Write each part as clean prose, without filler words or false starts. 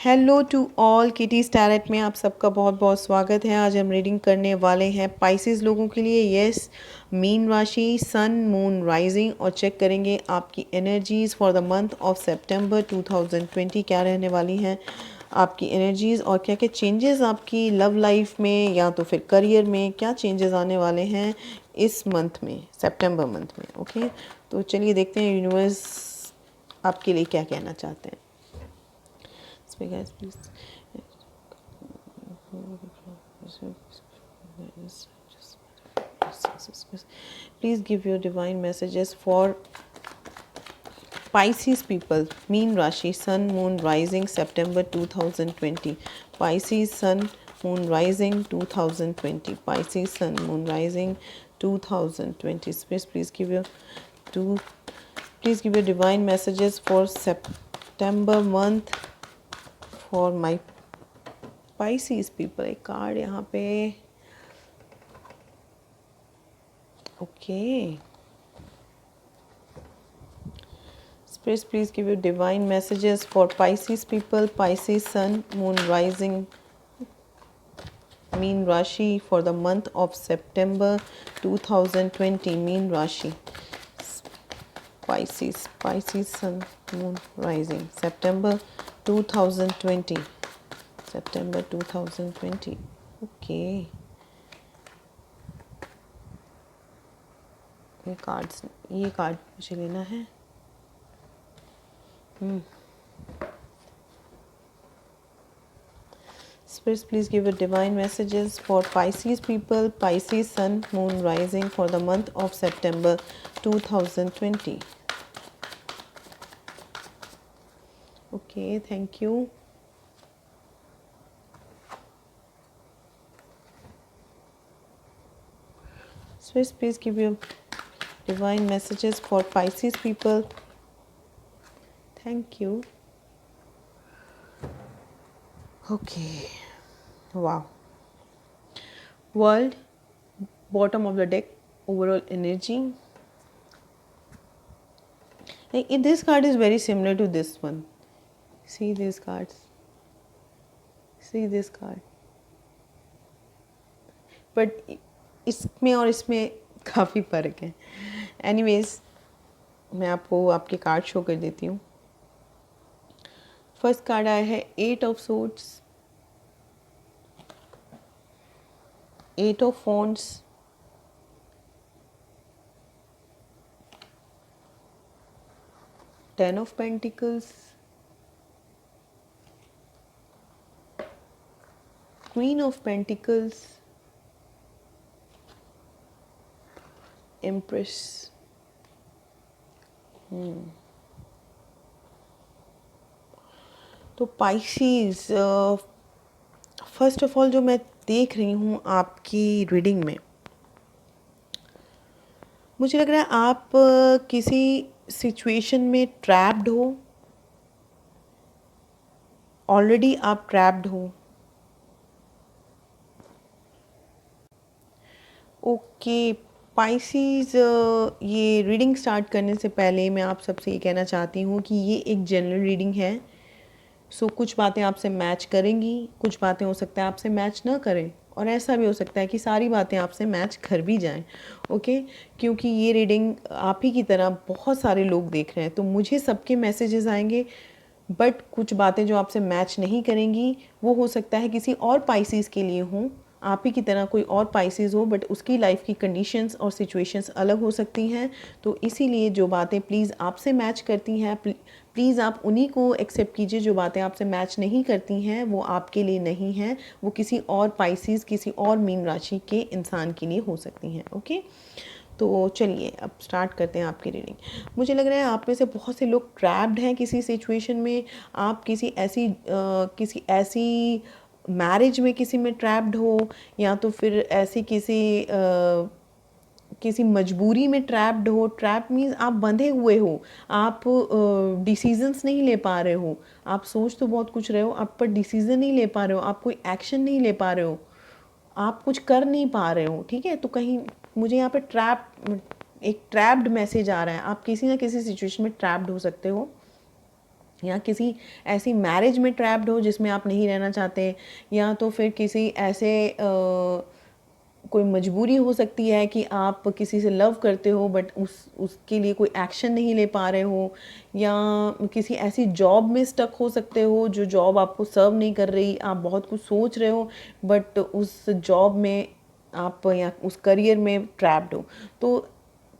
Hello to all Kitty Talent में आप सबका बहुत बहुत स्वागत है। आज हम रीडिंग करने वाले हैं पाइसेस लोगों के लिए। यस, मीन राशि, सन, मून, राइजिंग, और चेक करेंगे आपकी energies for the month of सितंबर 2020 क्या रहने वाली हैं आपकी एनर्जीज़, और क्या क्या चेंजेस आपकी लव लाइफ में या तो फिर करियर में क्या चेंजेस आने वाले हैं इस मंथ में, सितंबर मंथ में। ओके, तो चलिए देखते हैं यूनिवर्स आपके लिए क्या कहना चाहते हैं। Guys, please give your divine messages for Pisces people, Mean Rashi, Sun, Moon, Rising, September 2020. Pisces, Sun, Moon, Rising, 2020. Pisces, Sun, Moon, Rising, 2020. Please give your divine messages for September month for my Pisces people. एक card यहाँ पे, okay. Spirits, please give your divine messages for Pisces people, Pisces Sun, Moon, Rising, Mean Rashi for the month of September 2020. Mean Rashi, Pisces Sun, Moon, Rising, September 2020. September 2020. Okay. ये card मुझे लेना है। Spirits, please give your divine messages for Pisces people, Pisces Sun, Moon, Rising for the month of September 2020. Okay, thank you. Spirits, please give your divine messages for Pisces people. Thank you. Okay. Wow. World, bottom of the deck, overall energy. This card is very similar to this one. See these cards. See this card. But इसमें और इसमें काफ़ी फ़र्क है। Anyways, मैं आपको आपके card show कर देती हूँ। फर्स्ट कार्ड आया है 8 of swords, 8 of wands, Ten of Pentacles, Queen of Pentacles, Empress. तो पाइसेस, फर्स्ट ऑफ ऑल जो मैं देख रही हूँ आपकी रीडिंग में, मुझे लग रहा है आप किसी सिचुएशन में ट्रैप्ड हो। ऑलरेडी आप ट्रैप्ड हो। ओके पाइसेस, ये रीडिंग स्टार्ट करने से पहले मैं आप सबसे ये कहना चाहती हूँ कि ये एक जनरल रीडिंग है। सो कुछ बातें आपसे मैच करेंगी, कुछ बातें हो सकता है आपसे मैच ना करें, और ऐसा भी हो सकता है कि सारी बातें आपसे मैच कर भी जाएं। ओके, क्योंकि ये रीडिंग आप ही की तरह बहुत सारे लोग देख रहे हैं, तो मुझे सबके मैसेजेस आएंगे, बट कुछ बातें जो आपसे मैच नहीं करेंगी वो हो सकता है किसी और पाइसेस के लिए हों। आप ही की तरह कोई और पाइसेस हो, बट उसकी लाइफ की कंडीशंस और सिचुएशंस अलग हो सकती हैं। तो इसीलिए जो बातें प्लीज़ आपसे मैच करती हैं, प्लीज़ आप उन्हीं को एक्सेप्ट कीजिए। जो बातें आपसे मैच नहीं करती हैं वो आपके लिए नहीं हैं, वो किसी और पाइसेस, किसी और मीन राशि के इंसान के लिए हो सकती हैं। ओके, तो चलिए अब स्टार्ट करते हैं आपकी रीडिंग। मुझे लग रहा है आप में से बहुत से लोग ट्रैप्ड हैं किसी सिचुएशन में। आप किसी ऐसी मैरिज में किसी में ट्रैप्ड हो, या तो फिर ऐसी किसी मजबूरी में ट्रैप्ड हो। ट्रैप मीन्स आप बंधे हुए हो, आप डिसीजंस नहीं ले पा रहे हो। आप सोच तो बहुत कुछ रहे हो, आप पर डिसीजन नहीं ले पा रहे हो, आप कोई एक्शन नहीं ले पा रहे हो, आप कुछ कर नहीं पा रहे हो। ठीक है, तो कहीं मुझे यहाँ पे एक ट्रैप्ड मैसेज आ रहा है। आप किसी ना किसी सिचुएशन में ट्रैप्ड हो सकते हो। या किसी ऐसी मैरिज में ट्रैप्ड हो जिसमें आप नहीं रहना चाहते, या तो फिर किसी ऐसे कोई मजबूरी हो सकती है कि आप किसी से लव करते हो बट उसके लिए कोई एक्शन नहीं ले पा रहे हो, या किसी ऐसी जॉब में स्टक हो सकते हो जो जॉब आपको सर्व नहीं कर रही, आप बहुत कुछ सोच रहे हो बट उस जॉब में आप या उस करियर में ट्रैप्ड हो। तो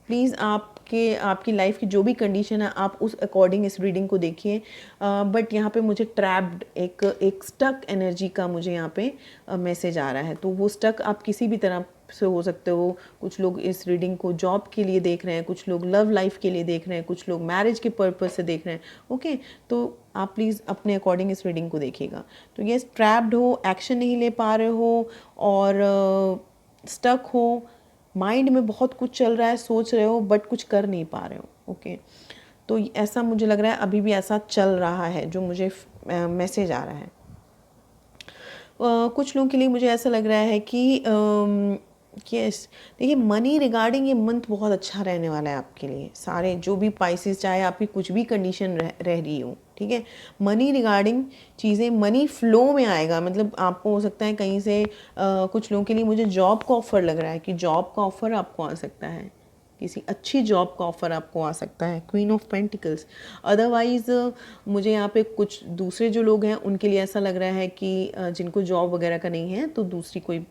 प्लीज़ आपकी लाइफ की जो भी कंडीशन है आप उस अकॉर्डिंग इस रीडिंग को देखिए। बट यहाँ पे मुझे ट्रैप्ड एक स्टक एनर्जी का मुझे यहाँ पे मैसेज आ रहा है। तो वो स्टक आप किसी भी तरह से हो सकते हो। कुछ लोग इस रीडिंग को जॉब के लिए देख रहे हैं, कुछ लोग लव लाइफ के लिए देख रहे हैं, कुछ लोग मैरिज के पर्पज़ से देख रहे हैं। ओके, तो आप प्लीज़ अपने अकॉर्डिंग इस रीडिंग को देखिएगा। तो ये ट्रैप्ड हो, एक्शन नहीं ले पा रहे हो और स्टक हो, माइंड में बहुत कुछ चल रहा है, सोच रहे हो बट कुछ कर नहीं पा रहे हो। ओके, तो ऐसा मुझे लग रहा है अभी भी ऐसा चल रहा है जो मुझे मैसेज आ रहा है। कुछ लोगों के लिए मुझे ऐसा लग रहा है कि यस, देखिए मनी रिगार्डिंग ये मंथ बहुत अच्छा रहने वाला है आपके लिए। सारे जो भी पाइसेस, चाहे आपकी कुछ भी कंडीशन रह रही हो, ठीक है, मनी रिगार्डिंग चीज़ें, मनी फ्लो में आएगा। मतलब आपको हो सकता है कहीं से कुछ लोगों के लिए मुझे जॉब का ऑफ़र लग रहा है कि जॉब का ऑफ़र आपको आ सकता है, किसी अच्छी जॉब का ऑफ़र आपको आ सकता है, क्वीन ऑफ पेंटिकल्स। अदरवाइज़ मुझे यहाँ पे कुछ दूसरे जो लोग हैं उनके लिए ऐसा लग रहा है कि जिनको जॉब वगैरह का नहीं है, तो दूसरी कोई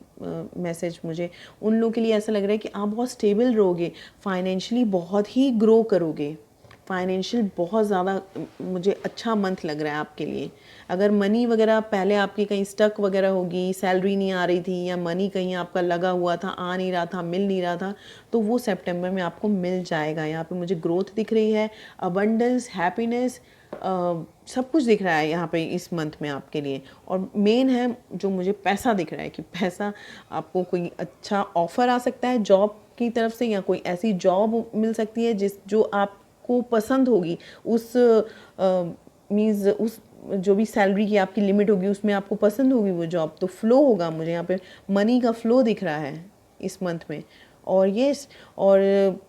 मैसेज मुझे उन लोगों के लिए ऐसा लग रहा है कि आप बहुत स्टेबल रहोगे, फाइनेंशियली बहुत ही ग्रो करोगे। फाइनेंशियल बहुत ज़्यादा मुझे अच्छा मंथ लग रहा है आपके लिए। अगर मनी वगैरह पहले आपकी कहीं स्टक वगैरह होगी, सैलरी नहीं आ रही थी, या मनी कहीं आपका लगा हुआ था, आ नहीं रहा था, मिल नहीं रहा था, तो वो सितंबर में आपको मिल जाएगा। यहाँ पे मुझे ग्रोथ दिख रही है, अबंडेंस, हैप्पीनेस, सब कुछ दिख रहा है यहाँ पे इस मंथ में आपके लिए। और मेन है जो मुझे पैसा दिख रहा है कि पैसा आपको कोई अच्छा ऑफ़र आ सकता है जॉब की तरफ से, या कोई ऐसी जॉब मिल सकती है जो आपको पसंद होगी। उस मीन्स उस जो भी सैलरी की आपकी लिमिट होगी उसमें आपको पसंद होगी वो जॉब, तो फ्लो होगा। मुझे यहाँ पे मनी का फ्लो दिख रहा है इस मंथ में। और यस, और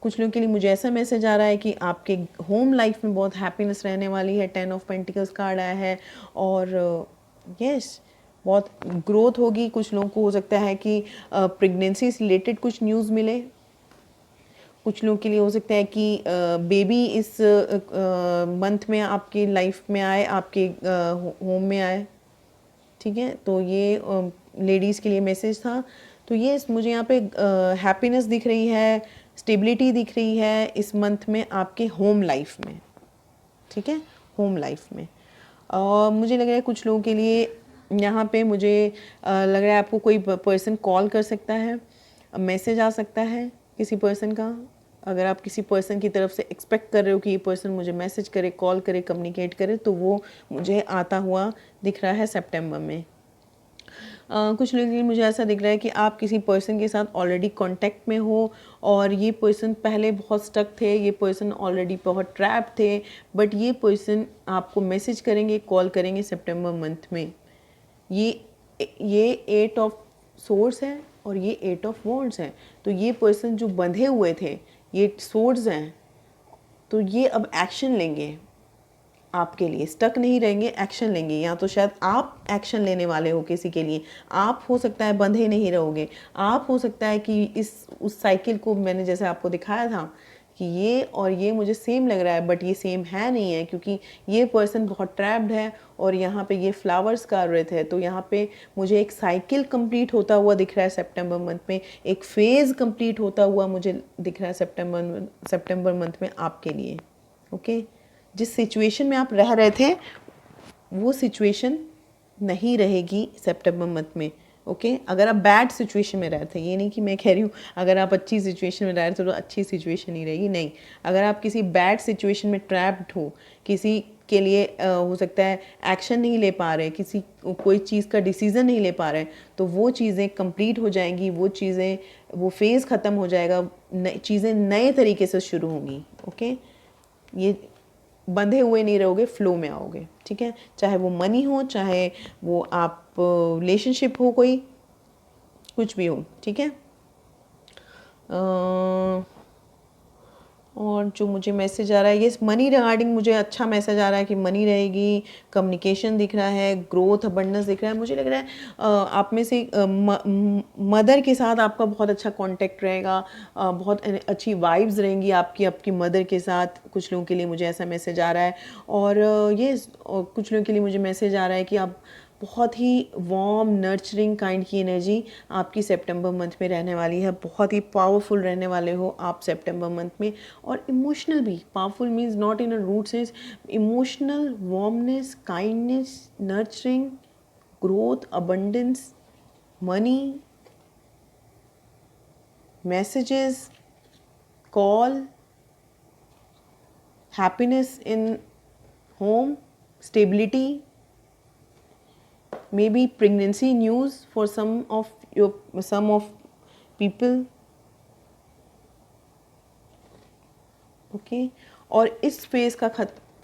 कुछ लोगों के लिए मुझे ऐसा मैसेज आ रहा है कि आपके होम लाइफ में बहुत हैप्पीनेस रहने वाली है। 10 ऑफ पेंटिकल्स कार्ड आया है, और यस बहुत ग्रोथ होगी। कुछ लोगों को हो सकता है कि प्रेगनेंसी से रिलेटेड कुछ न्यूज़ मिले। कुछ लोगों के लिए हो सकता है कि बेबी इस मंथ में आपकी लाइफ में आए, आपके होम में आए, ठीक है। तो ये लेडीज़ के लिए मैसेज था। तो ये मुझे यहाँ पे हैप्पीनेस दिख रही है, स्टेबिलिटी दिख रही है इस मंथ में आपके होम लाइफ में, ठीक है, होम लाइफ में। मुझे लग रहा है कुछ लोगों के लिए यहाँ पे मुझे लग रहा है आपको कोई पर्सन कॉल कर सकता है, मैसेज आ सकता है किसी पर्सन का। अगर आप किसी पर्सन की तरफ से एक्सपेक्ट कर रहे हो कि ये पर्सन मुझे मैसेज करे, कॉल करे, कम्युनिकेट करे, तो वो मुझे आता हुआ दिख रहा है सितंबर में। कुछ लोगों के लिए मुझे ऐसा दिख रहा है कि आप किसी पर्सन के साथ ऑलरेडी कांटेक्ट में हो, और ये पर्सन पहले बहुत स्टक थे, ये पर्सन ऑलरेडी बहुत ट्रैप थे, बट ये पर्सन आपको मैसेज करेंगे, कॉल करेंगे सितंबर मंथ में। ये 8 ऑफ सोर्ड्स है और ये 8 ऑफ वॉन्ड्स है। तो ये पर्सन जो बंधे हुए थे, ये सोर्ड्स हैं, तो ये अब एक्शन लेंगे, आपके लिए स्टक नहीं रहेंगे, एक्शन लेंगे। या तो शायद आप एक्शन लेने वाले हो किसी के लिए, आप हो सकता है बंधे नहीं रहोगे। आप हो सकता है कि उस साइकिल को मैंने जैसे आपको दिखाया था कि ये और ये मुझे सेम लग रहा है, बट ये सेम है नहीं है, क्योंकि ये पर्सन बहुत ट्रैप्ड है और यहाँ पे ये फ्लावर्स का अर्थ है। तो यहाँ पे मुझे एक साइकिल कंप्लीट होता हुआ दिख रहा है सितंबर मंथ में, एक फेज़ कंप्लीट होता हुआ मुझे दिख रहा है सितंबर मंथ में आपके लिए। ओके, जिस सिचुएशन में आप रह रहे थे वो सिचुएशन नहीं रहेगी सितंबर मंथ में। ओके, अगर आप बैड सिचुएशन में रह रहे थे, ये नहीं कि मैं कह रही हूँ अगर आप अच्छी सिचुएशन में रह रहे थे तो अच्छी सिचुएशन ही रहेगी, नहीं। अगर आप किसी बैड सिचुएशन में ट्रैप्ड हो, किसी के लिए हो सकता है एक्शन नहीं ले पा रहे, किसी कोई चीज़ का डिसीज़न नहीं ले पा रहे, तो वो चीज़ें कंप्लीट हो जाएंगी, वो चीज़ें, वो फेज़ ख़त्म हो जाएगा, चीज़ें नए तरीके से शुरू होंगी। ओके, ये बंधे हुए नहीं रहोगे, फ्लो में आओगे, ठीक है। चाहे वो मनी हो, चाहे वो आप रिलेशनशिप हो, कोई कुछ भी हो, ठीक है। और जो मुझे मैसेज आ रहा है, ये मनी रिगार्डिंग मुझे अच्छा मैसेज आ रहा है कि मनी रहेगी, कम्युनिकेशन दिख रहा है, ग्रोथ अबंडेंस दिख रहा है। मुझे लग रहा है आप में से मदर के साथ आपका बहुत अच्छा कांटेक्ट रहेगा, बहुत अच्छी वाइब्स रहेंगी आपकी आपकी मदर के साथ। कुछ लोगों के लिए मुझे ऐसा मैसेज आ रहा है। और ये कुछ लोगों के लिए मुझे मैसेज आ रहा है कि आप बहुत ही वार्म नर्चरिंग काइंड की एनर्जी आपकी सितंबर मंथ में रहने वाली है। बहुत ही पावरफुल रहने वाले हो आप सितंबर मंथ में। और इमोशनल भी, powerful means not in a root sense, emotional warmness, kindness, nurturing, growth, abundance, money, messages, call, happiness in home, stability, maybe pregnancy news for some of people. Okay और इस phase का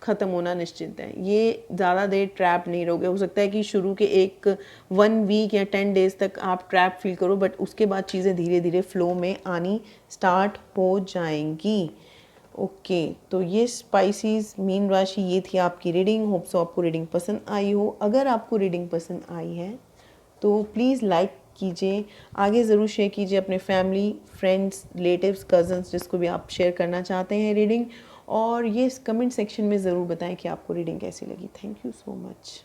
ख़त्म होना निश्चित है। ये ज़्यादा देर ट्रैप नहीं रहोगे। हो सकता है कि शुरू के 1 वीक या 10 डेज़ तक आप ट्रैप फील करो, बट उसके बाद चीज़ें धीरे धीरे फ्लो में आनी स्टार्ट हो जाएंगी। ओके तो ये स्पाइसीज मीन राशि, ये थी आपकी रीडिंग। होप सो आपको रीडिंग पसंद आई हो। अगर आपको रीडिंग पसंद आई है तो प्लीज़ लाइक कीजिए, आगे ज़रूर शेयर कीजिए अपने फैमिली, फ्रेंड्स, रिलेटिव्स, कज़न्स, जिसको भी आप शेयर करना चाहते हैं रीडिंग। और ये कमेंट सेक्शन में ज़रूर बताएं कि आपको रीडिंग कैसी लगी। Thank you so much.